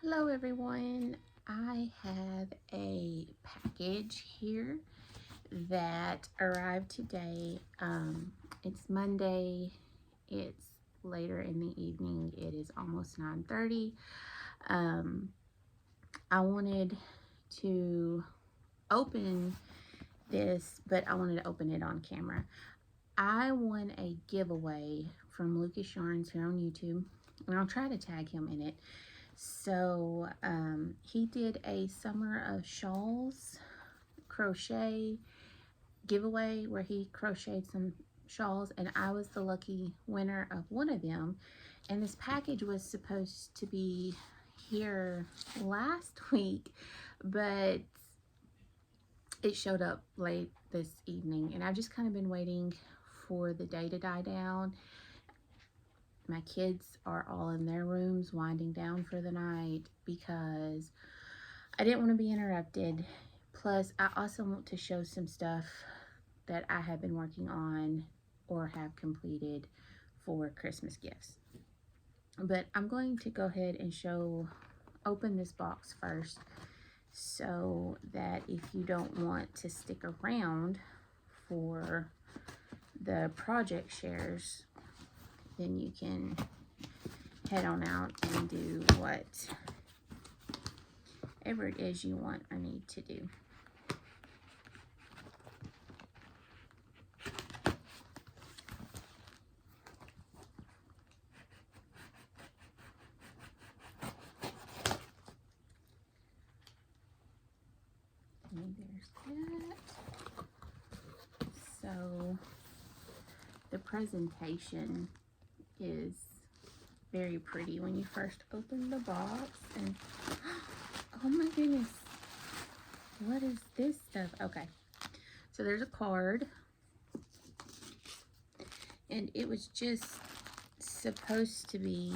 Hello everyone, I have a package here that arrived today. It's Monday, it's later in the evening, it is almost 9:30. I wanted to open this, but I wanted to open it on camera. I won a giveaway from Lucas Yarns here on YouTube, and I'll try to tag him in it. So he did a summer of shawls crochet giveaway where he crocheted some shawls, and I was the lucky winner of one of them. And this package was supposed to be here last week, but it showed up late this evening, and I've just kind of been waiting for the day to die down. My kids are all in their rooms winding down for the night because I didn't want to be interrupted. Plus, I also want to show some stuff that I have been working on or have completed for Christmas gifts. But I'm going to go ahead and open this box first, so that if you don't want to stick around for the project shares, then you can head on out and do whatever it is you want or need to do. And there's that. So the presentation is very pretty when you first open the box, and oh my goodness, what is this stuff? Okay, so there's a card, and it was just supposed to be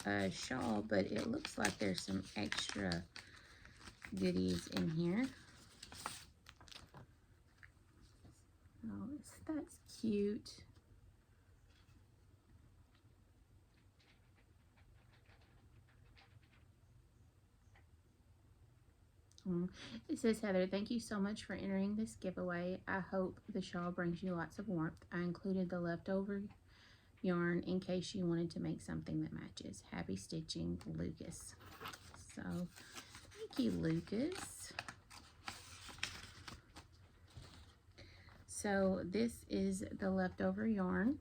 a shawl, but it looks like there's some extra goodies in here. Oh, that's cute. It says, Heather, thank you so much for entering this giveaway. I hope the shawl brings you lots of warmth. I included the leftover yarn in case you wanted to make something that matches. Happy stitching, Lucas. So, thank you, Lucas. So, this is the leftover yarn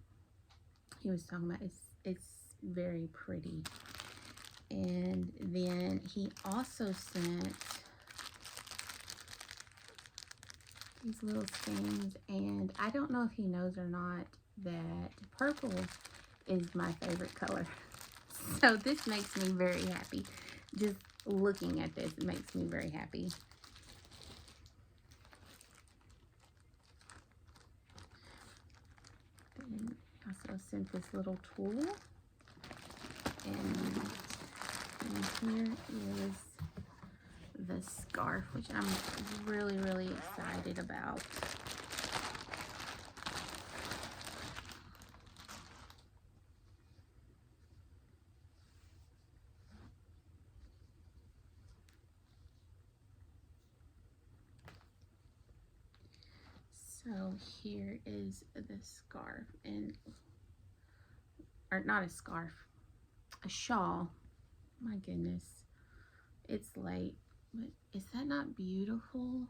he was talking about. It's very pretty. And then he also sent these little things, and I don't know if he knows or not that purple is my favorite color. So this makes me very happy. Just looking at this, it makes me very happy. Then also sent this little tool, and here is the scarf, which I'm really excited about. So here is the scarf, or not a scarf, a shawl. My goodness, it's late, but is that not beautiful?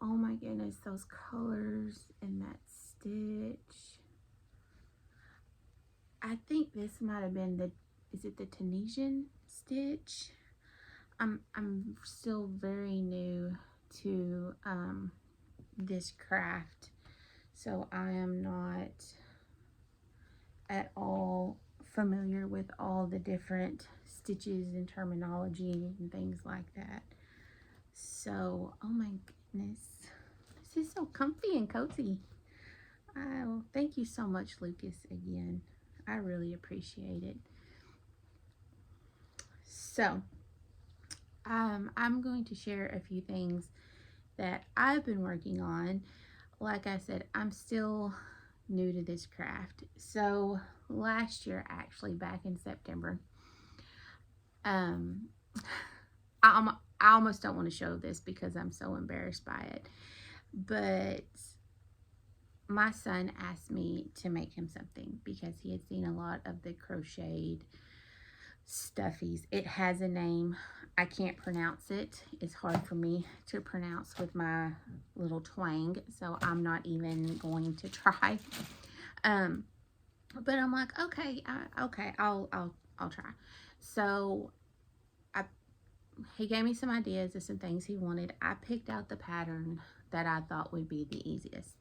Oh my goodness, those colors and that stitch. I think this might have been is it the Tunisian stitch? I'm still very new to this craft, so I am not at all familiar with all the different stitches and terminology and things like that. So, oh my goodness, this is so comfy and cozy. Oh, thank you so much, Lucas, again. I really appreciate it. So, I'm going to share a few things that I've been working on. Like I said, I'm still new to this craft. So last year, actually back in September, Um, I almost don't want to show this because I'm so embarrassed by it. But my son asked me to make him something because he had seen a lot of the crocheted stuffies. It has a name. I can't pronounce it. It's hard for me to pronounce with my little twang, so I'm not even going to try. Um, but I'm like, okay, I'll try. So I he gave me some ideas of some things he wanted. I picked out the pattern that I thought would be the easiest.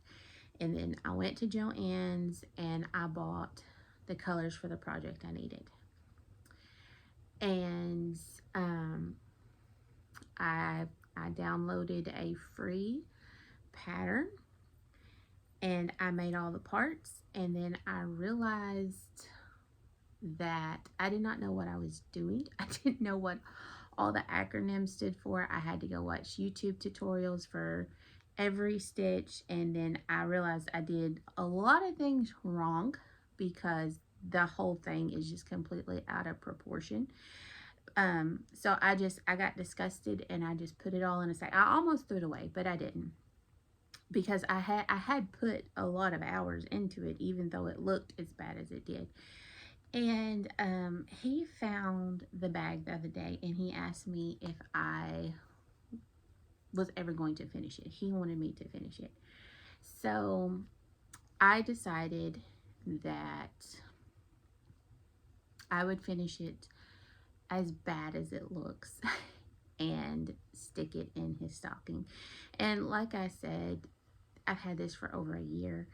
And then I went to Joann's and I bought the colors for the project I needed. And I downloaded a free pattern and I made all the parts. And then I realized that I did not know what I was doing. I didn't know what all the acronyms stood for. I had to go watch YouTube tutorials for every stitch, and then I realized I did a lot of things wrong because the whole thing is just completely out of proportion. So I got disgusted and I just put it all in a sack. I almost threw it away, but I didn't, because I had put a lot of hours into it, even though it looked as bad as it did. And he found the bag the other day and he asked me if I was ever going to finish it. He wanted me to finish it. So I decided that I would finish it as bad as it looks and stick it in his stocking. And like I said, I've had this for over a year.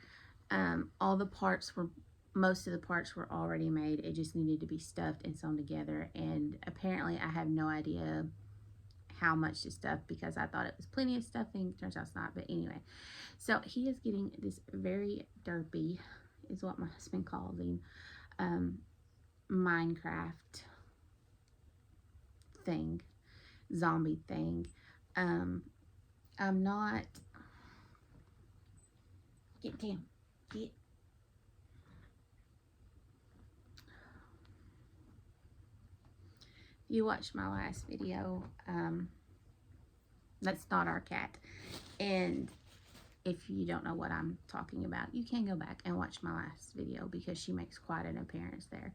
Most of the parts were already made. It just needed to be stuffed and sewn together. And apparently I have no idea how much to stuff because I thought it was plenty of stuffing. Turns out it's not. But anyway, so he is getting this very derpy, is what my husband calls him, Minecraft thing, zombie thing. I'm not, get down, get. You watched my last video. That's not our cat. And if you don't know what I'm talking about, you can go back and watch my last video because she makes quite an appearance there.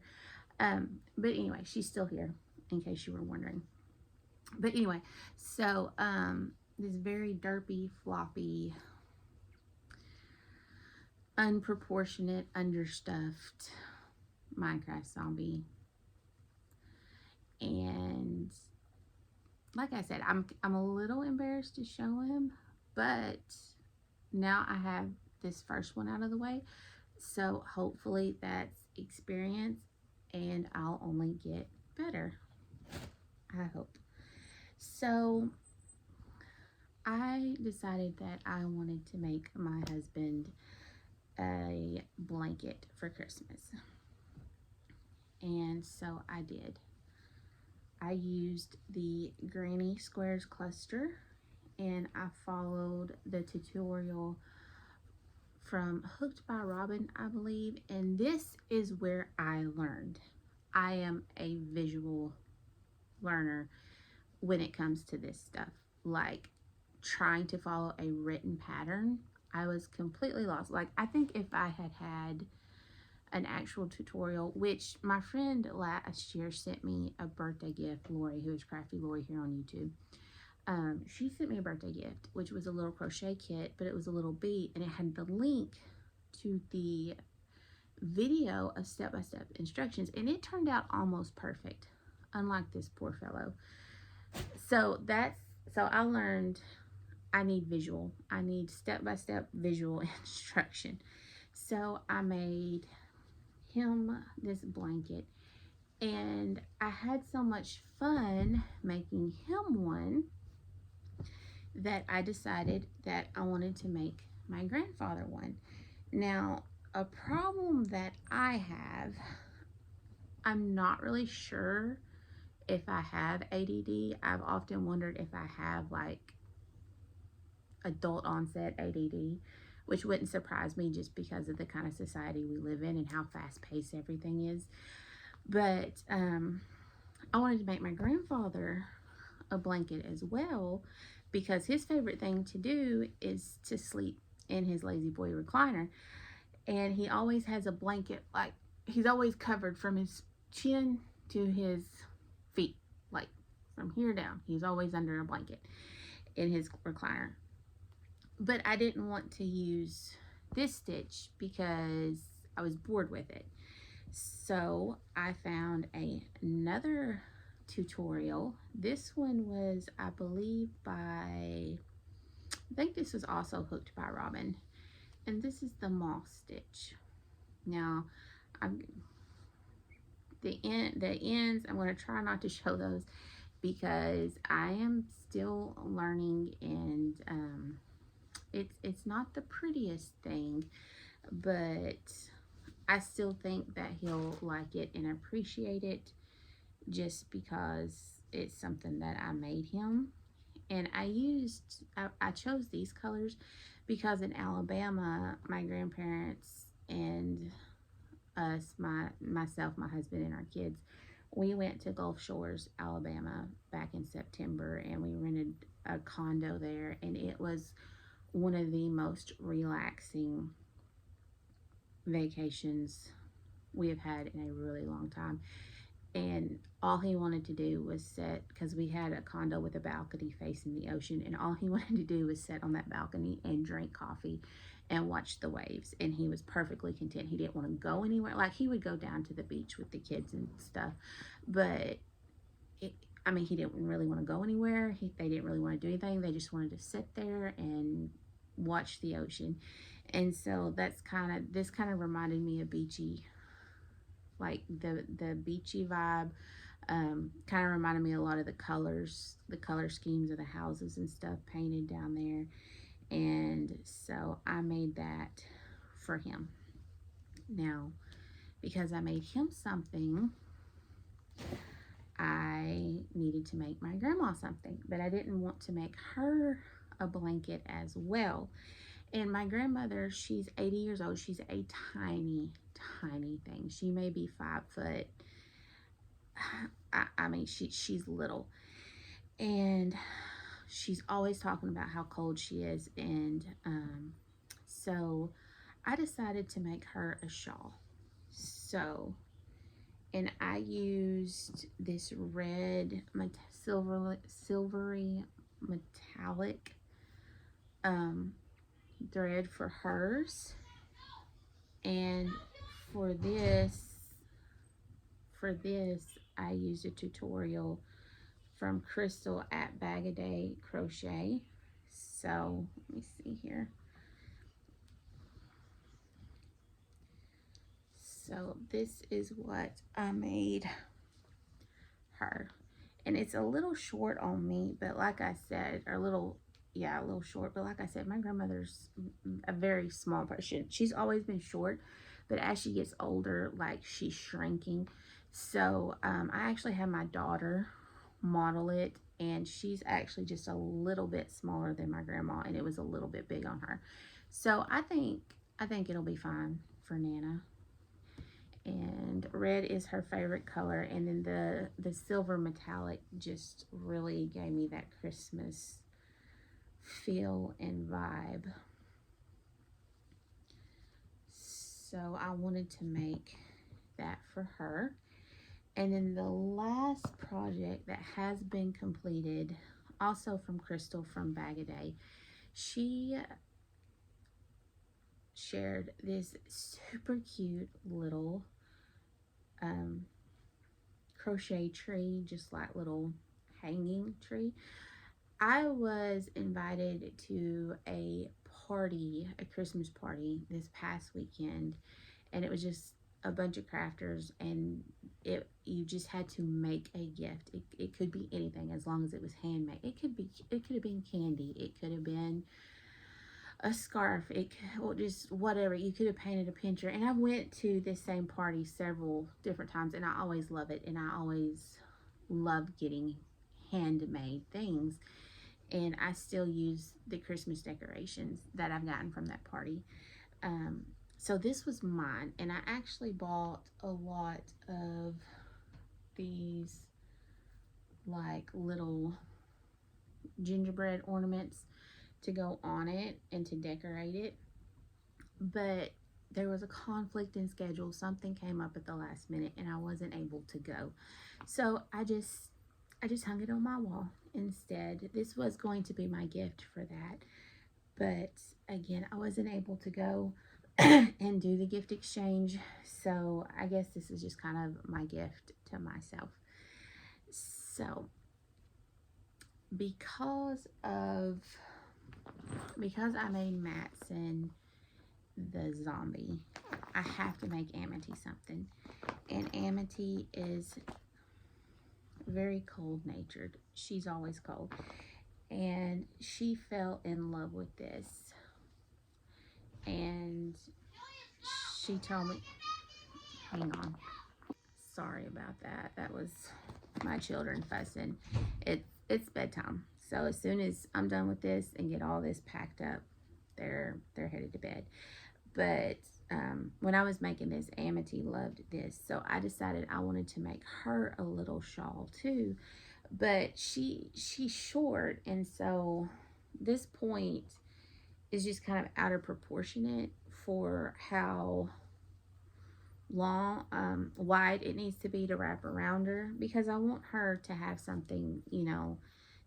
But anyway, she's still here in case you were wondering. But anyway, so this very derpy, floppy, unproportionate, understuffed Minecraft zombie. And like I said, I'm a little embarrassed to show him, but now I have this first one out of the way, so hopefully that's experience and I'll only get better, I hope. So I decided that I wanted to make my husband a blanket for Christmas, and so I did. I used the Granny Squares cluster and I followed the tutorial from Hooked by Robin, I believe, and this is where I learned. I am a visual learner when it comes to this stuff. Like trying to follow a written pattern, I was completely lost. Like I think if I had an actual tutorial, which my friend last year sent me a birthday gift, Lori, who is Crafty Lori here on YouTube. She sent me a birthday gift, which was a little crochet kit, but it was a little bead, and it had the link to the video of step-by-step instructions, and it turned out almost perfect, unlike this poor fellow. So I learned I need visual. I need step-by-step visual instruction. So I made him this blanket, and I had so much fun making him one that I decided that I wanted to make my grandfather one. Now, a problem that I have, I'm not really sure if I have ADD. I've often wondered if I have like adult onset ADD, which wouldn't surprise me just because of the kind of society we live in and how fast paced everything is. But I wanted to make my grandfather a blanket as well, because his favorite thing to do is to sleep in his lazy boy recliner, and he always has a blanket, like he's always covered from his chin to his feet, like from here down. He's always under a blanket in his recliner. But I didn't want to use this stitch because I was bored with it. So I found another tutorial. This one was, I believe, I think this was also hooked by Robin. And this is the moss stitch. Now, I'm the ends, I'm going to try not to show those because I am still learning, and it's not the prettiest thing, but I still think that he'll like it and appreciate it, just because it's something that I made him. And I chose these colors because in Alabama, my grandparents and us, myself, my husband, and our kids, we went to Gulf Shores, Alabama back in September, and we rented a condo there, and it was one of the most relaxing vacations we have had in a really long time. And all he wanted to do was sit, because we had a condo with a balcony facing the ocean, and all he wanted to do was sit on that balcony and drink coffee and watch the waves, and he was perfectly content. He didn't want to go anywhere. Like, he would go down to the beach with the kids and stuff, but he didn't really want to go anywhere. They didn't really want to do anything. They just wanted to sit there and watch the ocean. And so this kind of reminded me of beachy, like the beachy vibe. Kind of reminded me a lot of the color schemes of the houses and stuff painted down there. And so I made that for him. Now, because I made him something, I needed to make my grandma something, but I didn't want to make her a blanket as well. And my grandmother, she's 80 years old. She's a tiny, tiny thing. She may be 5 foot. She's little. And she's always talking about how cold she is. And so I decided to make her a shawl. And I used this red silvery metallic thread for hers. And for this I used a tutorial from Crystal at Bag a Day Crochet. So let me see here. So this is what I made her, and it's a little short on me, but like I said, a little short, but like I said, my grandmother's a very small person. She's always been short, but as she gets older, like, she's shrinking. So I actually had my daughter model it, and she's actually just a little bit smaller than my grandma, and it was a little bit big on her. So I think it'll be fine for Nana. And red is her favorite color, and then the silver metallic just really gave me that Christmas feel and vibe. So I wanted to make that for her. And then the last project that has been completed, also from Crystal from Bag a Day, she shared this super cute little crochet tree, just like little hanging tree. I was invited to a Christmas party this past weekend, and it was just a bunch of crafters, and you just had to make a gift. It could be anything as long as it was handmade. It could have been candy. It could have been a scarf, or just whatever. You could have painted a picture. And I went to this same party several different times, and I always love it, and I always love getting handmade things, and I still use the Christmas decorations that I've gotten from that party. So this was mine, and I actually bought a lot of these like little gingerbread ornaments to go on it and to decorate it. But there was a conflict in schedule. Something came up at the last minute and I wasn't able to go. So I just hung it on my wall instead. This was going to be my gift for that. But again, I wasn't able to go and do the gift exchange. So I guess this is just kind of my gift to myself. So because of because I made Matson the zombie, I have to make Amity something. And Amity is very cold natured. She's always cold. And she fell in love with this. And she told me, hang on. Sorry about that. That was my children fussing. It's bedtime. So as soon as I'm done with this and get all this packed up, they're headed to bed. But when I was making this, Amity loved this, so I decided I wanted to make her a little shawl too. But she's short, and so this point is just kind of out of proportionate for how long wide it needs to be to wrap around her, because I want her to have something,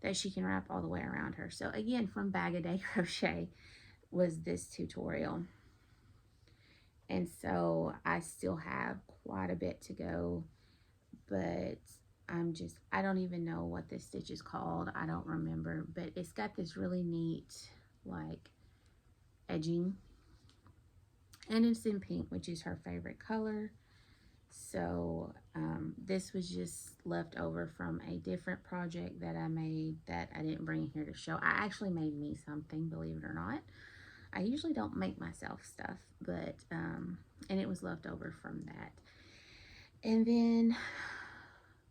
that she can wrap all the way around her. So again, from Bag a Day Crochet was this tutorial. And so I still have quite a bit to go, but I don't even know what this stitch is called. I don't remember, but it's got this really neat, like, edging. And it's in pink, which is her favorite color. So this was just left over from a different project that I made that I didn't bring here to show. I actually made me something, believe it or not. I usually don't make myself stuff, but, and it was left over from that. And then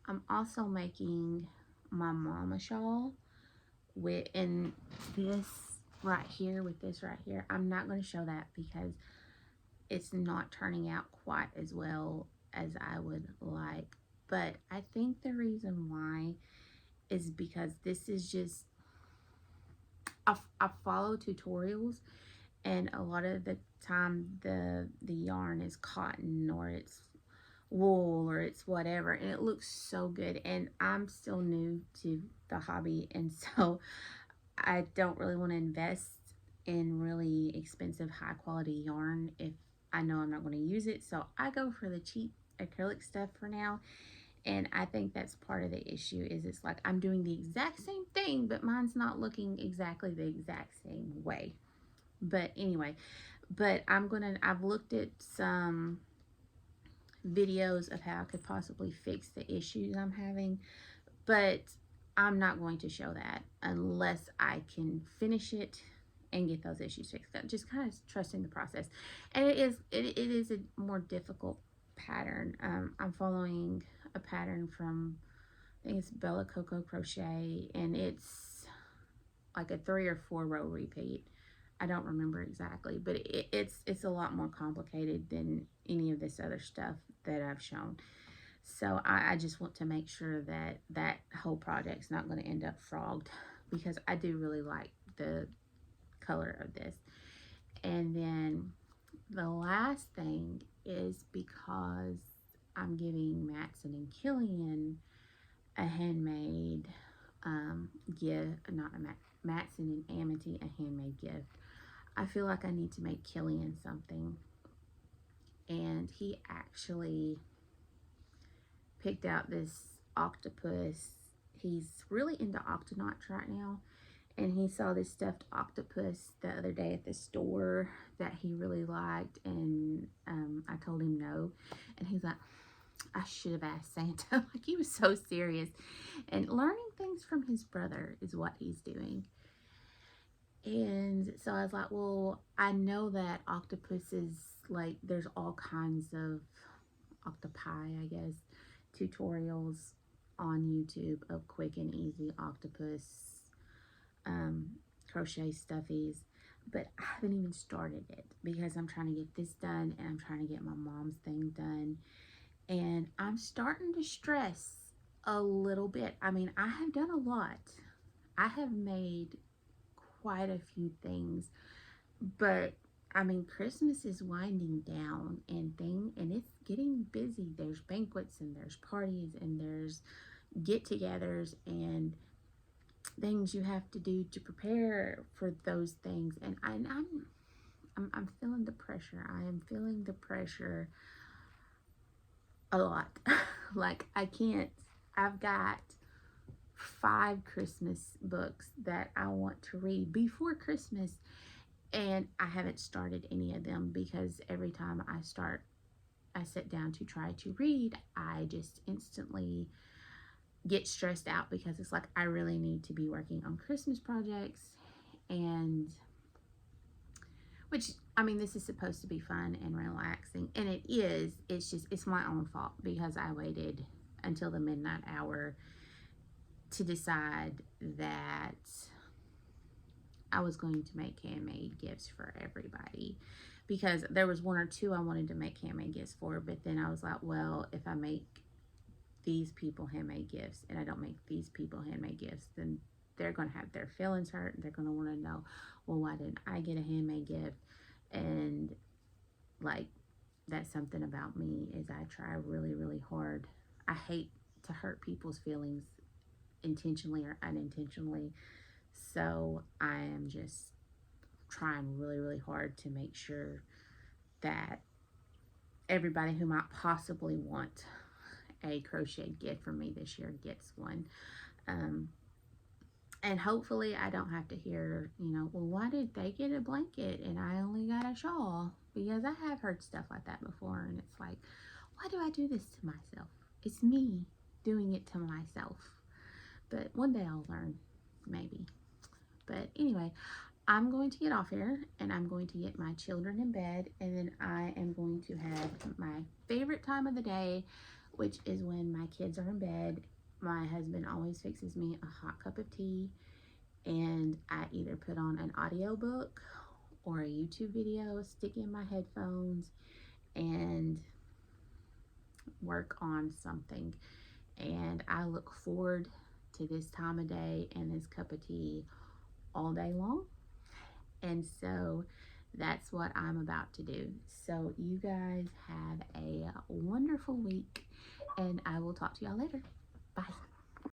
I'm also making my mama shawl in this right here, with this right here. I'm not going to show that because it's not turning out quite as well as I would like. But I think the reason why is because this is just, I follow tutorials, and a lot of the time the yarn is cotton or it's wool or it's whatever, and it looks so good, and I'm still new to the hobby, and so I don't really want to invest in really expensive high quality yarn if I know I'm not going to use it. So I go for the cheap acrylic stuff for now. And I think that's part of the issue, is it's like I'm doing the exact same thing, but mine's not looking exactly the exact same way. But anyway, I've looked at some videos of how I could possibly fix the issues I'm having, but I'm not going to show that unless I can finish it and get those issues fixed. Just kind of trusting the process. And it is a more difficult pattern. I'm following a pattern from, I think it's Bella Coco Crochet, and it's like a 3 or 4 row repeat. I don't remember exactly, but it's a lot more complicated than any of this other stuff that I've shown. So I just want to make sure that that whole project's not going to end up frogged, because I do really like the color of this. And then the last thing is, because I'm giving Matson and Killian a handmade gift, not a Matson and Amity a handmade gift, I feel like I need to make Killian something. And he actually picked out this octopus. He's really into octonauts right now, and he saw this stuffed octopus the other day at the store that he really liked, and I told him no, and he's like, I should have asked Santa. Like, he was so serious. And learning things from his brother is what he's doing. And so I was like, well, I know that octopuses, like, there's all kinds of octopi, I guess, tutorials on YouTube of quick and easy octopus crochet stuffies, but I haven't even started it because I'm trying to get this done, and I'm trying to get my mom's thing done, and I'm starting to stress a little bit. I mean, I have done a lot. I have made quite a few things, but I mean, Christmas is winding down and it's getting busy. There's banquets and there's parties and there's get-togethers and things you have to do to prepare for those things. And I'm feeling the pressure. I am feeling the pressure a lot. Like I can't. I've got 5 Christmas books that I want to read before Christmas, and I haven't started any of them because every time I sit down to try to read, I just instantly get stressed out because it's like I really need to be working on Christmas projects. And which, I mean, this is supposed to be fun and relaxing, and it is. It's just, it's my own fault because I waited until the midnight hour to decide that I was going to make handmade gifts for everybody, because there was 1 or 2 I wanted to make handmade gifts for, but then I was like, well, if I make these people handmade gifts and I don't make these people handmade gifts, then they're going to have their feelings hurt. They're going to want to know, well, why didn't I get a handmade gift? And like, that's something about me, is I try really, really hard. I hate to hurt people's feelings intentionally or unintentionally. So I am just trying really, really hard to make sure that everybody who might possibly want a crocheted gift from me this year gets one. And hopefully I don't have to hear, well, why did they get a blanket and I only got a shawl? Because I have heard stuff like that before, and it's like, why do I do this to myself? It's me doing it to myself. But one day I'll learn, maybe. But anyway, I'm going to get off here and I'm going to get my children in bed, and then I am going to have my favorite time of the day, which is when my kids are in bed. My husband always fixes me a hot cup of tea, and I either put on an audiobook or a YouTube video, stick in my headphones, and work on something. And I look forward to this time of day and this cup of tea all day long. And so that's what I'm about to do. So you guys have a wonderful week, and I will talk to y'all later. Bye.